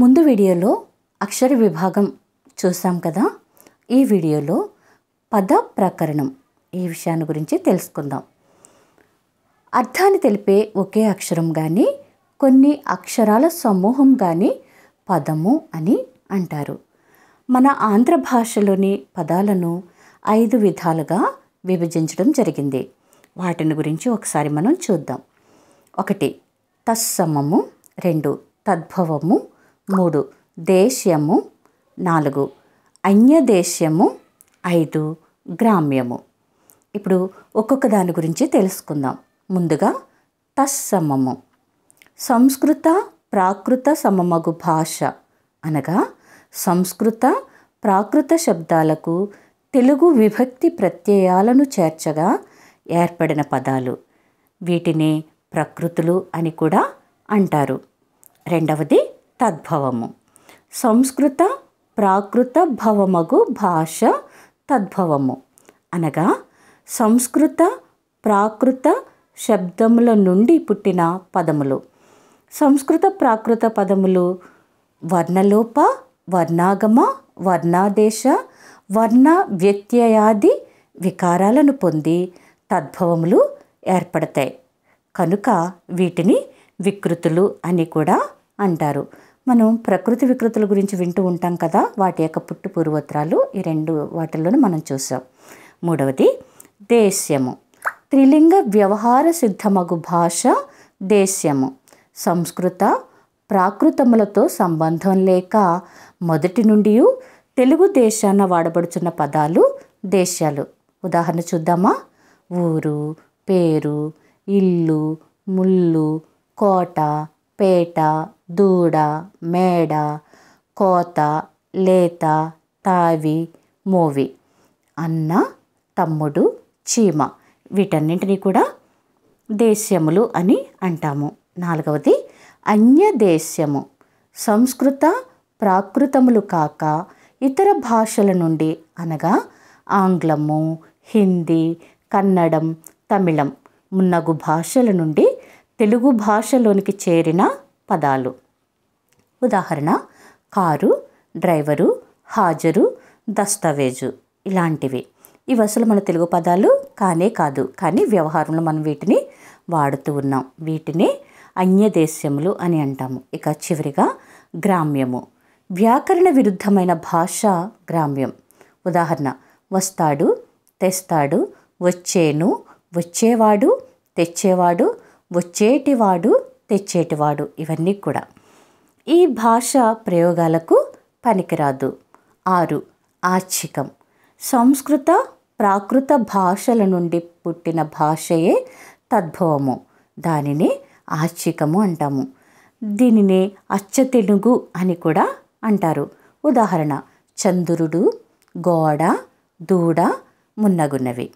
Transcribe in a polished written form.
ముందు వీడియోలో అక్షర విభాగం చూసాం కదా. ఈ వీడియోలో పద ప్రకరణం ఈ విషయాన్ని గురించి తెలుసుకుందాం. అర్థాన్ని తెలిపే ఒకే అక్షరం కానీ కొన్ని అక్షరాల సమూహం కానీ పదము అని అంటారు. మన ఆంధ్ర భాషలోని పదాలను 5 విధాలుగా విభజించడం జరిగింది. వాటిని గురించి ఒకసారి మనం చూద్దాం. 1 తత్సమము, 2 తద్భవము, 3 దేశ్యము, 4 అన్యదేశ్యము, 5 గ్రామ్యము. ఇప్పుడు ఒక్కొక్క దాని గురించి తెలుసుకుందాం. ముందుగా తత్సమము. సంస్కృత ప్రాకృత సమమగు భాష అనగా సంస్కృత ప్రాకృత శబ్దాలకు తెలుగు విభక్తి ప్రత్యయాలను చేర్చగా ఏర్పడిన పదాలు. వీటిని ప్రకృతులు అని కూడా అంటారు. 2వది తద్భవము. సంస్కృత ప్రాకృత భవమగు భాష తద్భవము అనగా సంస్కృత ప్రాకృత శబ్దముల నుండి పుట్టిన పదములు. సంస్కృత ప్రాకృత పదములు వర్ణలోప, వర్ణాగమ, వర్ణాదేశ, వర్ణ వ్యత్యయాది వికారాలను పొంది తద్భవములు ఏర్పడతాయి. కనుక వీటిని వికృతులు అని కూడా అంటారు. మనం ప్రకృతి వికృతుల గురించి వింటూ ఉంటాం కదా, వాటి యొక్క పుట్టు పూర్వోత్తరాలు ఈ 2 వాటిల్లోనూ మనం చూసాం. 3వది దేశ్యము. త్రిలింగ వ్యవహార సిద్ధమగు భాష దేశ్యము. సంస్కృత ప్రాకృతములతో సంబంధం లేక మొదటి నుండి తెలుగు దేశాన వాడబడుచున్న పదాలు దేశాలు. ఉదాహరణ చూద్దామా. ఊరు, పేరు, ఇల్లు, ముళ్ళు, కోట, పేట, దూడ, మేడ, కోత, లేత, తావి, మోవి, అన్న, తమ్ముడు, చీమ, వీటన్నింటినీ కూడా దేశ్యములు అని అంటాము. 4వది అన్యదేశ్యము. సంస్కృత ప్రాకృతములు కాక ఇతర భాషల నుండి అనగా ఆంగ్లము, హిందీ, కన్నడం, తమిళం మున్నగు భాషల నుండి తెలుగు భాషలోనికి చేరిన పదాలు. ఉదాహరణ కారు, డ్రైవరు, హాజరు, దస్తావేజు ఇలాంటివి. ఇవి అసలు మన తెలుగు పదాలు కానే కాదు, కానీ వ్యవహారంలో మనం వీటిని వాడుతూ ఉన్నాం. వీటిని అన్యదేశ్యములు అని అంటాము. ఇక చివరిగా గ్రామ్యము. వ్యాకరణ విరుద్ధమైన భాష గ్రామ్యం. ఉదాహరణ వస్తాడు, తెస్తాడు, వచ్చేను, వచ్చేవాడు, తెచ్చేవాడు, వచ్చేటివాడు, తెచ్చేటివాడు ఇవన్నీ కూడా ఈ భాష ప్రయోగాలకు పనికిరాదు. 6 ఆచ్చికం. సంస్కృత ప్రాకృత భాషల నుండి పుట్టిన భాషయే తద్భవము. దానిని ఆచ్చికము అంటాము. దీనిని అచ్చతెనుగు అని కూడా అంటారు. ఉదాహరణ చంద్రుడు, గోడ, దూడ మున్నగున్నవి.